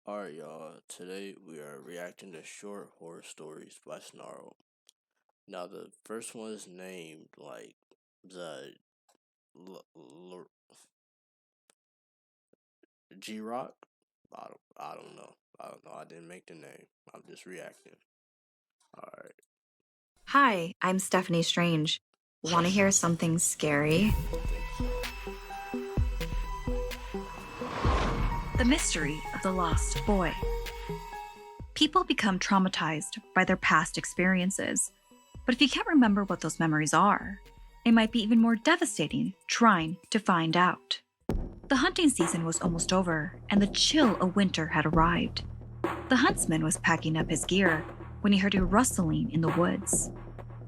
Alright, y'all. Today we are reacting to short horror stories by Snarl. Now, the first one is named like the G Rock. I don't know. I don't know. I didn't make the name. I'm just reacting. Alright. Hi, I'm Stephanie Strange. Want to hear something scary? The mystery of the lost boy. People become traumatized by their past experiences, but if you can't remember what those memories are, it might be even more devastating trying to find out. The hunting season was almost over, and the chill of winter had arrived. The huntsman was packing up his gear when he heard a rustling in the woods.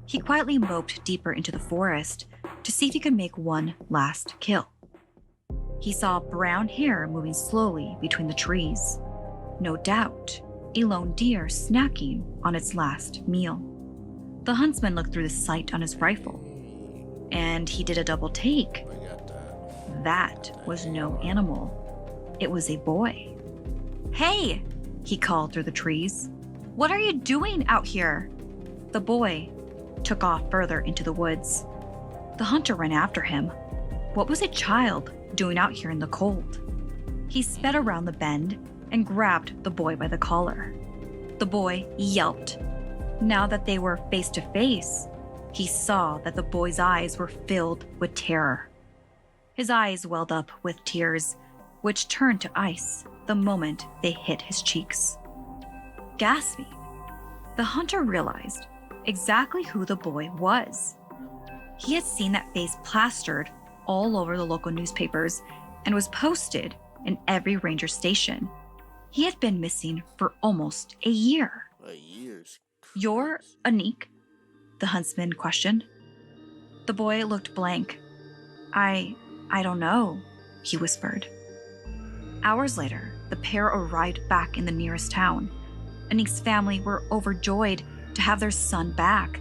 He quietly moped deeper into the forest to see if he could make one last kill. He saw brown hair moving slowly between the trees. No doubt, a lone deer snacking on its last meal. The huntsman looked through the sight on his rifle, and he did a double take. I got that. That was no animal. It was a boy. "Hey!" he called through the trees. "What are you doing out here?" The boy took off further into the woods. The hunter ran after him. What was a child doing out here in the cold? He sped around the bend and grabbed the boy by the collar. The boy yelped. Now that they were face to face, he saw that the boy's eyes were filled with terror. His eyes welled up with tears, which turned to ice the moment they hit his cheeks. Gasping, the hunter realized exactly who the boy was. He had seen that face plastered all over the local newspapers and was posted in every ranger station. He had been missing for almost a year. A year's "You're crazy. Anik?" the huntsman questioned. The boy looked blank. I don't know," he whispered. Hours later, the pair arrived back in the nearest town. Anik's family were overjoyed to have their son back.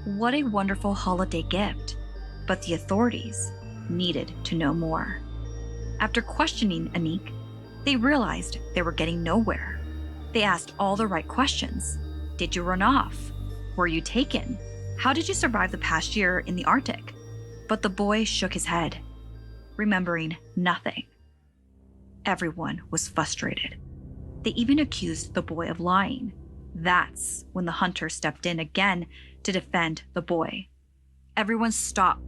What a wonderful holiday gift. But the authorities needed to know more. After questioning Anik, they realized they were getting nowhere. They asked all the right questions. Did you run off? Were you taken? How did you survive the past year in the Arctic? But the boy shook his head, remembering nothing. Everyone was frustrated. They even accused the boy of lying. That's when the hunter stepped in again to defend the boy. "Everyone stop.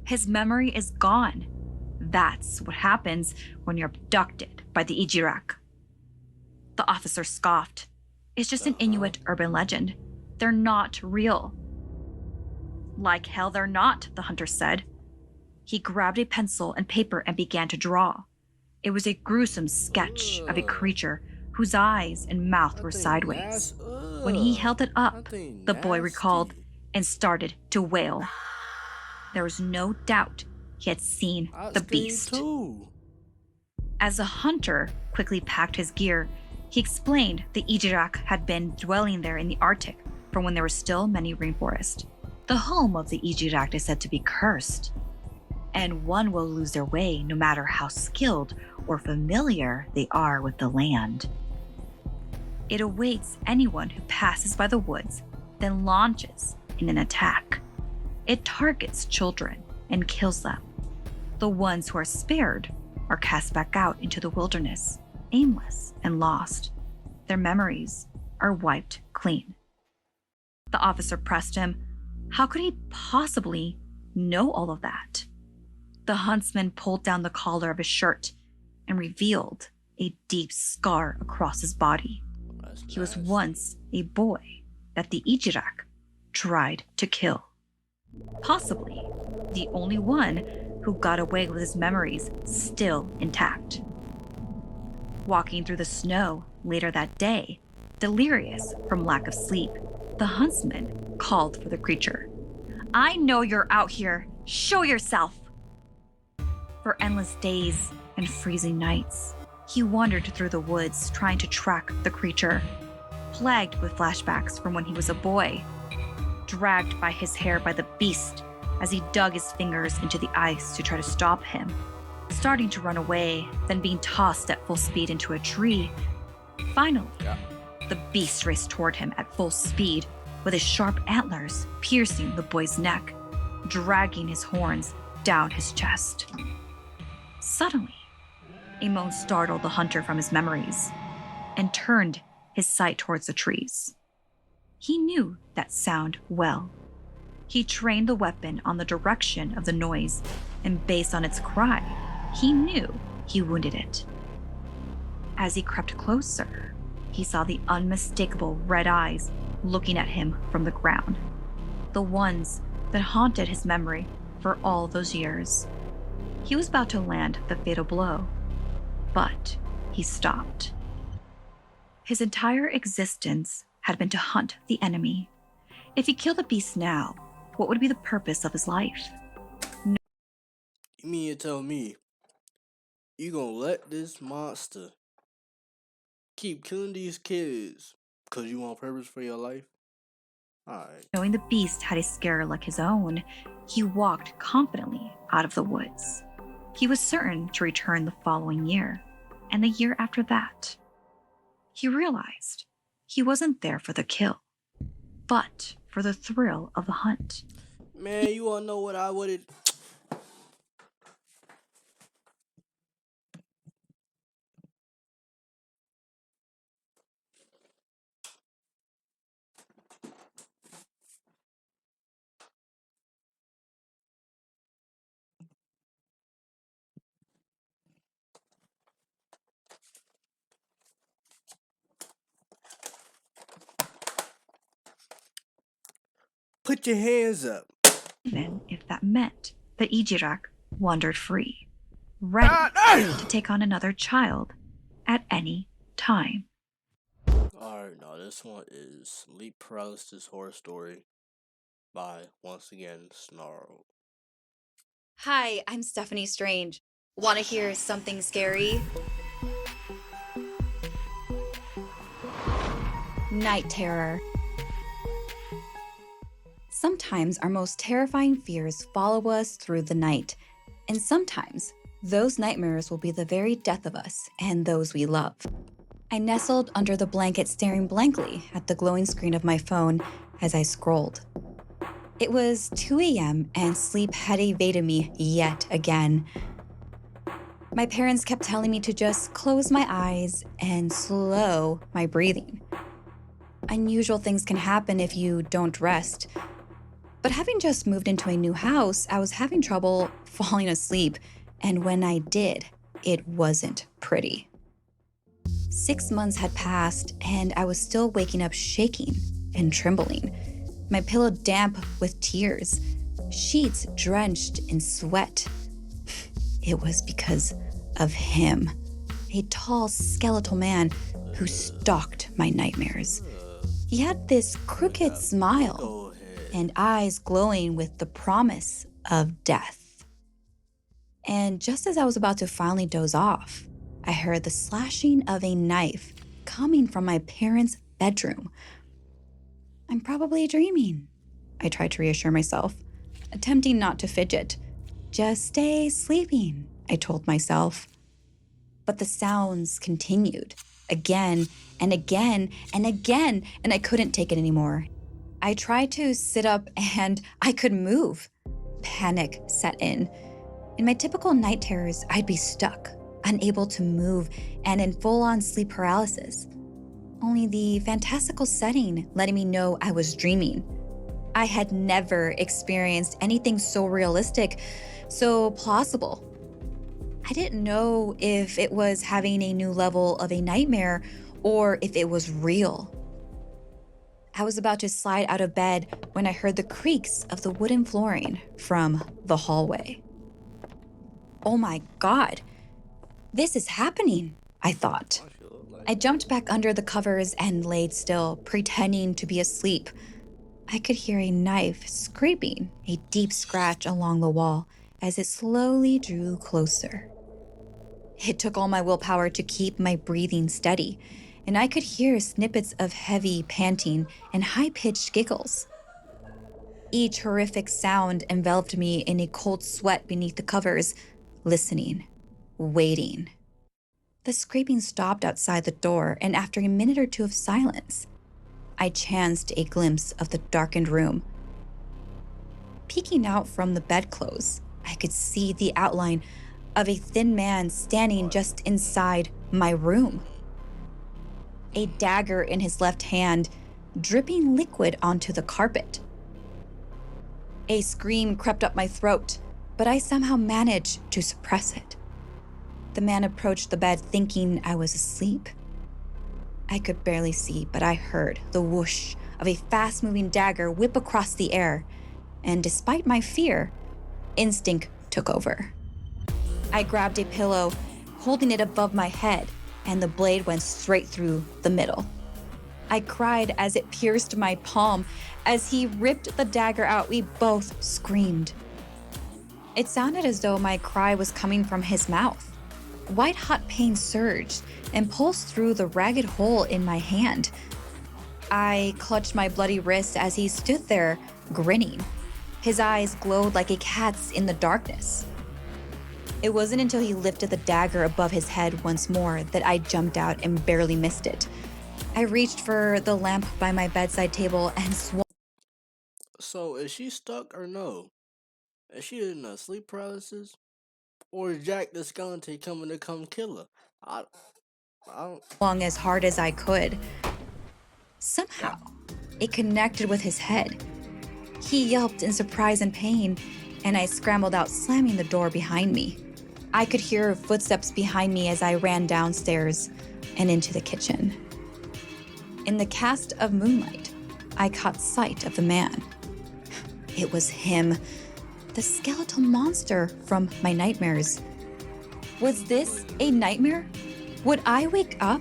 His memory is gone. That's what happens when you're abducted by the Ijirak." The officer scoffed. "It's just an Inuit urban legend. They're not real." "Like hell they're not," the hunter said. He grabbed a pencil and paper and began to draw. It was a gruesome sketch of a creature whose eyes and mouth were sideways. When he held it up, the boy recalled and started to wail. There was no doubt he had seen the beast. Too. As the hunter quickly packed his gear, he explained the Ijirak had been dwelling there in the Arctic from when there were still many rainforests. The home of the Ijirak is said to be cursed, and one will lose their way no matter how skilled or familiar they are with the land. It awaits anyone who passes by the woods, then launches in an attack. It targets children and kills them. The ones who are spared are cast back out into the wilderness, aimless and lost. Their memories are wiped clean. The officer pressed him. How could he possibly know all of that? The huntsman pulled down the collar of his shirt and revealed a deep scar across his body. He was once a boy that the Ijirak tried to kill. Possibly the only one who got away with his memories still intact. Walking through the snow later that day, delirious from lack of sleep, the huntsman called for the creature. "I know you're out here. Show yourself!" For endless days and freezing nights, he wandered through the woods trying to track the creature, plagued with flashbacks from when he was a boy, dragged by his hair by the beast as he dug his fingers into the ice to try to stop him, starting to run away, then being tossed at full speed into a tree, Finally, the beast raced toward him at full speed, with his sharp antlers piercing the boy's neck, dragging his horns down his chest. Suddenly, a moan startled the hunter from his memories and turned his sight towards the trees. He knew that sound well. He trained the weapon on the direction of the noise, and based on its cry, he knew he wounded it. As he crept closer, he saw the unmistakable red eyes looking at him from the ground, the ones that haunted his memory for all those years. He was about to land the fatal blow, but he stopped. His entire existence had been to hunt the enemy. If he killed the beast now, what would be the purpose of his life? You mean to tell me you gonna let this monster keep killing these kids because you want purpose for your life? Alright. Knowing the beast had a scare like his own, he walked confidently out of the woods. He was certain to return the following year, and the year after that. He realized he wasn't there for the kill, but for the thrill of the hunt. Man, you wanna know what I would've... Put your hands up. Even if that meant that Ijirak wandered free, ready to take on another child at any time. Alright, now this one is Sleep Paralysis Horror Story by, once again, Snarl. Hi, I'm Stephanie Strange. Want to hear something scary? Night terror. Sometimes our most terrifying fears follow us through the night, and sometimes those nightmares will be the very death of us and those we love. I nestled under the blanket, staring blankly at the glowing screen of my phone as I scrolled. It was 2 a.m. and sleep had evaded me yet again. My parents kept telling me to just close my eyes and slow my breathing. Unusual things can happen if you don't rest. But having just moved into a new house, I was having trouble falling asleep, and when I did, it wasn't pretty. 6 months had passed, and I was still waking up shaking and trembling, my pillow damp with tears, sheets drenched in sweat. It was because of him, a tall, skeletal man who stalked my nightmares. He had this crooked smile and eyes glowing with the promise of death. And just as I was about to finally doze off, I heard the slashing of a knife coming from my parents' bedroom. I'm probably dreaming, I tried to reassure myself, attempting not to fidget. Just stay sleeping, I told myself. But the sounds continued, again and again and again, and I couldn't take it anymore. I tried to sit up and I could move. Panic set in. In my typical night terrors, I'd be stuck, unable to move, and in full-on sleep paralysis. Only the fantastical setting letting me know I was dreaming. I had never experienced anything so realistic, so plausible. I didn't know if it was having a new level of a nightmare or if it was real. I was about to slide out of bed when I heard the creaks of the wooden flooring from the hallway. Oh my God, this is happening, I thought. I jumped back under the covers and laid still, pretending to be asleep. I could hear a knife scraping a deep scratch along the wall as it slowly drew closer. It took all my willpower to keep my breathing steady, and I could hear snippets of heavy panting and high-pitched giggles. Each horrific sound enveloped me in a cold sweat beneath the covers, listening, waiting. The scraping stopped outside the door, and after a minute or two of silence, I chanced a glimpse of the darkened room. Peeking out from the bedclothes, I could see the outline of a thin man standing just inside my room. A dagger in his left hand, dripping liquid onto the carpet. A scream crept up my throat, but I somehow managed to suppress it. The man approached the bed thinking I was asleep. I could barely see, but I heard the whoosh of a fast-moving dagger whip across the air, and despite my fear, instinct took over. I grabbed a pillow, holding it above my head, and the blade went straight through the middle. I cried as it pierced my palm. As he ripped the dagger out, we both screamed. It sounded as though my cry was coming from his mouth. White-hot pain surged and pulsed through the ragged hole in my hand. I clutched my bloody wrist as he stood there, grinning. His eyes glowed like a cat's in the darkness. It wasn't until he lifted the dagger above his head once more that I jumped out and barely missed it. I reached for the lamp by my bedside table and swung. So, is she stuck or no? Is she in a sleep paralysis? Or is Jack the skeleton coming to come kill her? I don't. As hard as I could. Somehow, it connected with his head. He yelped in surprise and pain, and I scrambled out, slamming the door behind me. I could hear footsteps behind me as I ran downstairs and into the kitchen. In the cast of moonlight, I caught sight of the man. It was him, the skeletal monster from my nightmares. Was this a nightmare? Would I wake up,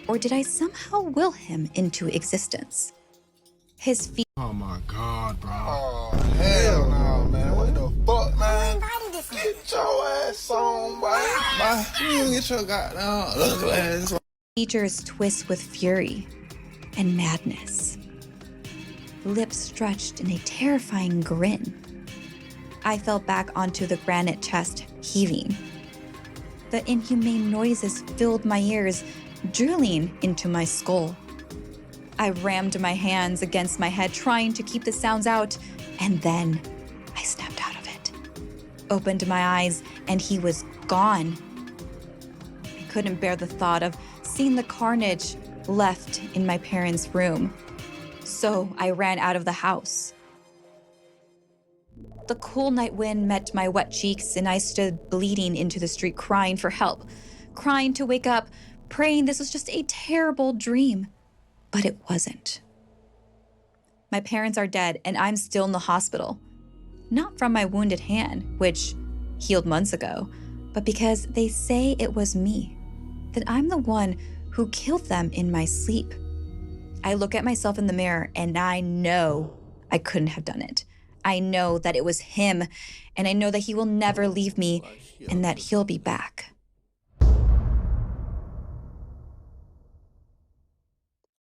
or did I somehow will him into existence? His feet. Oh my God, bro. Oh, hell no, man. What the fuck, man? Get your ass on, boy. You get your goddamn ugly ass on. Features twist with fury and madness. Lips stretched in a terrifying grin. I fell back onto the granite chest, heaving. The inhumane noises filled my ears, drilling into my skull. I rammed my hands against my head, trying to keep the sounds out, and then I snapped out of it. Opened my eyes, and he was gone. I couldn't bear the thought of seeing the carnage left in my parents' room, so I ran out of the house. The cool night wind met my wet cheeks, and I stood bleeding into the street, crying for help, crying to wake up, praying this was just a terrible dream. But it wasn't. My parents are dead, and I'm still in the hospital. Not from my wounded hand, which healed months ago, but because they say it was me, that I'm the one who killed them in my sleep. I look at myself in the mirror, and I know I couldn't have done it. I know that it was him, and I know that he will never leave me, and that he'll be back.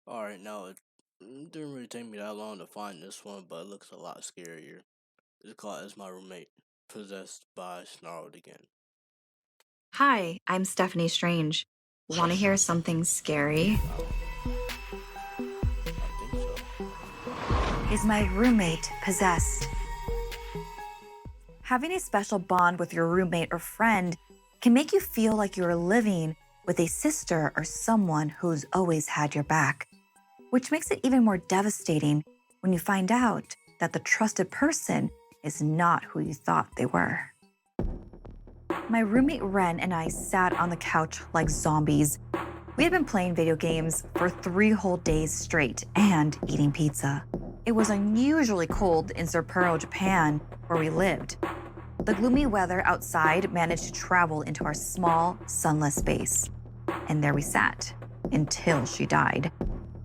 Alright, now it didn't really take me that long to find this one, but it looks a lot scarier. It's called As My Roommate Possessed by Snarled Again. Hi, I'm Stephanie Strange. Want to hear something scary? I think so. Is my roommate possessed? Having a special bond with your roommate or friend can make you feel like you are living with a sister or someone who's always had your back, which makes it even more devastating when you find out that the trusted person is not who you thought they were. My roommate Ren and I sat on the couch like zombies. We had been playing video games for 3 whole days straight and eating pizza. It was unusually cold in Sapporo, Japan, where we lived. The gloomy weather outside managed to travel into our small, sunless space. And there we sat until she died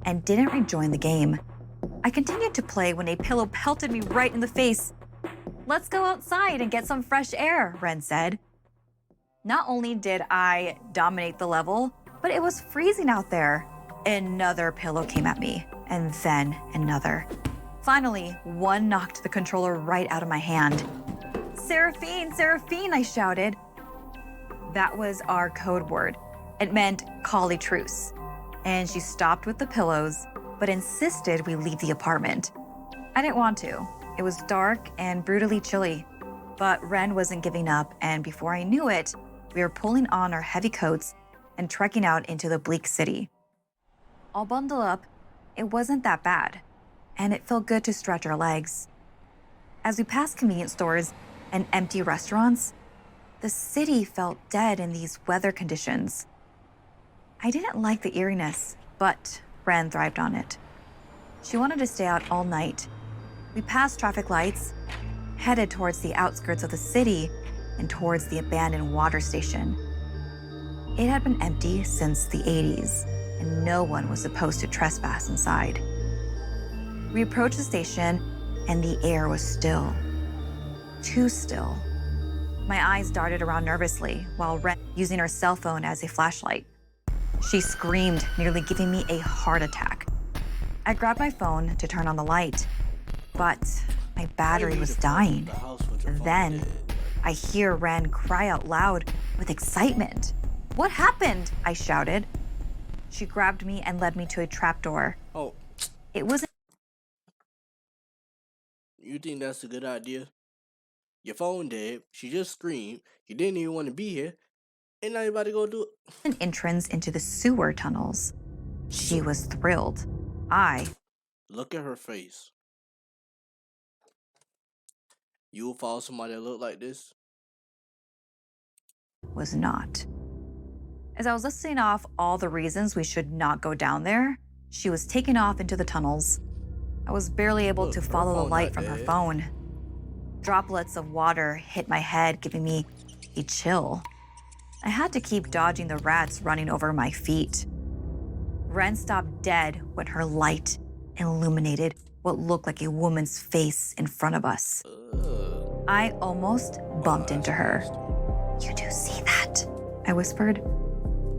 and didn't rejoin the game. I continued to play when a pillow pelted me right in the face. "Let's go outside and get some fresh air," Ren said. Not only did I dominate the level, but it was freezing out there. Another pillow came at me, and then another. Finally, one knocked the controller right out of my hand. "Seraphine, Seraphine," I shouted. That was our code word. It meant collie truce. And she stopped with the pillows, but insisted we leave the apartment. I didn't want to. It was dark and brutally chilly. But Ren wasn't giving up, and before I knew it, we were pulling on our heavy coats and trekking out into the bleak city. All bundled up, it wasn't that bad, and it felt good to stretch our legs. As we passed convenience stores and empty restaurants, the city felt dead in these weather conditions. I didn't like the eeriness, but Ren thrived on it. She wanted to stay out all night. We passed traffic lights, headed towards the outskirts of the city and towards the abandoned water station. It had been empty since the 80s, and no one was supposed to trespass inside. We approached the station, and the air was still. Too still. My eyes darted around nervously while Ren using her cell phone as a flashlight. She screamed, nearly giving me a heart attack. I grabbed my phone to turn on the light, but my battery was dying. Then I hear Ren cry out loud with excitement. "What happened?" I shouted. She grabbed me and led me to a trapdoor. Oh, It was you think that's a good idea? Your phone dead. She just screamed. You didn't even want to be here. And now you about to go do it. an entrance into the sewer tunnels. She was thrilled. I Look at her face. You will follow somebody that look like this? was not. As I was listing off all the reasons we should not go down there, she was taken off into the tunnels. I was barely able Look, to her follow the phone light not from her dead. phone. Droplets of water hit my head, giving me a chill. I had to keep dodging the rats running over my feet. Ren stopped dead when her light illuminated what looked like a woman's face in front of us. Ugh. I almost bumped Oh, into that's her. nasty. "You do see that?" I whispered.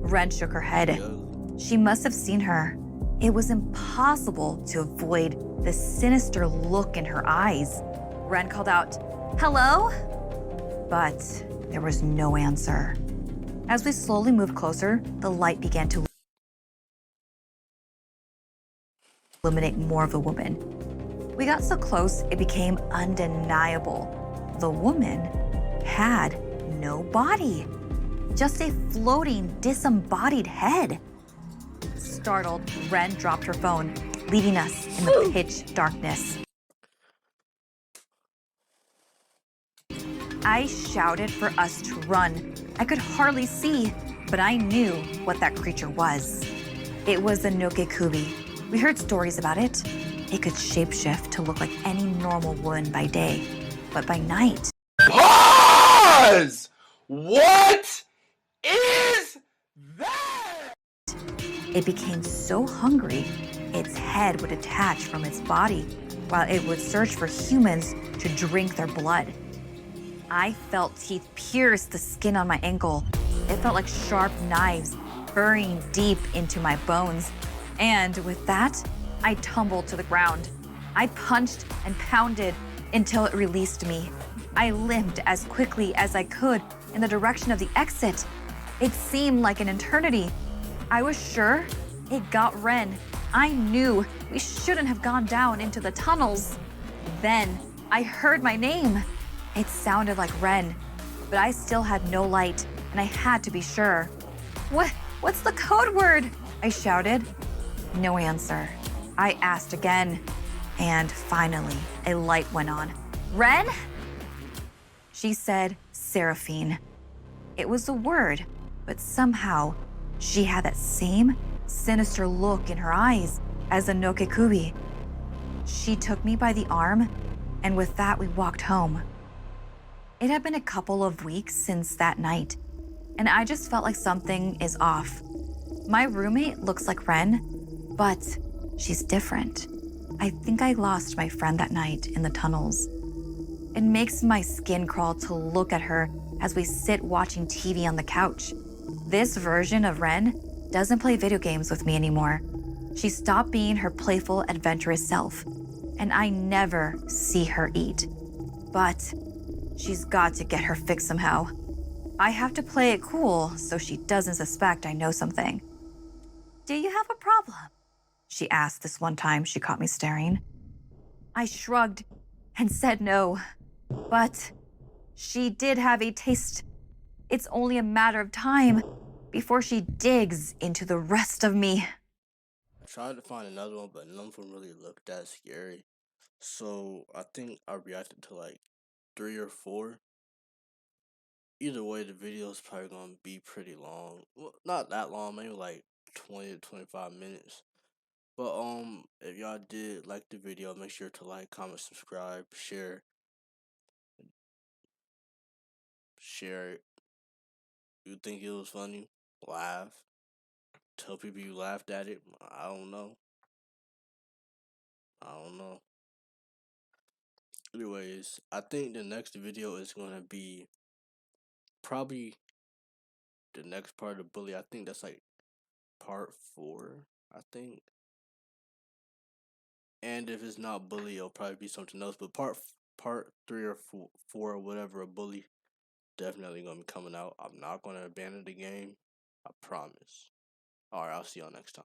Ren shook her head. Ugh. She must have seen her. It was impossible to avoid the sinister look in her eyes. Ren called out, "Hello?" But there was no answer. As we slowly moved closer, the light began to illuminate more of the woman. We got so close, it became undeniable. The woman had no body, just a floating, disembodied head. Startled, Ren dropped her phone, leaving us in the pitch darkness. I shouted for us to run. I could hardly see, but I knew what that creature was. It was a Nokekubi. We heard stories about it. It could shapeshift to look like any normal woman by day, but by night, Pause! What is that? it became so hungry, its head would detach from its body while it would search for humans to drink their blood. I felt teeth pierce the skin on my ankle. It felt like sharp knives burying deep into my bones. And with that, I tumbled to the ground. I punched and pounded until it released me. I limped as quickly as I could in the direction of the exit. It seemed like an eternity. I was sure it got Ren. I knew we shouldn't have gone down into the tunnels. Then I heard my name. It sounded like Ren, but I still had no light, and I had to be sure. What's the code word? I shouted. No answer. I asked again, and finally, a light went on. Ren? She said Seraphine. It was a word, but somehow she had that same sinister look in her eyes as a Nokekubi. She took me by the arm, and with that, we walked home. It had been a couple of weeks since that night, and I just felt like something is off. My roommate looks like Ren, but she's different. I think I lost my friend that night in the tunnels. It makes my skin crawl to look at her as we sit watching TV on the couch. This version of Ren doesn't play video games with me anymore. She stopped being her playful, adventurous self, and I never see her eat. But she's got to get her fix somehow. I have to play it cool so she doesn't suspect I know something. Do you have a problem? She asked this one time she caught me staring. I shrugged and said no, but she did have a taste. It's only a matter of time before she digs into the rest of me. I tried to find another one, but none of them really looked that scary. So I think I reacted to like 3 or 4. Either way, the video is probably gonna be pretty long. Well, not that long, maybe like 20 to 25 minutes. But if y'all did like the video, make sure to like, comment, subscribe, share it. You think it was funny? Laugh. Tell people you laughed at it. I don't know. I don't know. Anyways, I think the next video is gonna be probably the next part of the bully. I think that's like part 4. I think. And if it's not bully, it'll probably be something else. But part 3 or 4 or whatever, a bully, definitely gonna be coming out. I'm not gonna abandon the game. I promise. Alright, I'll see y'all next time.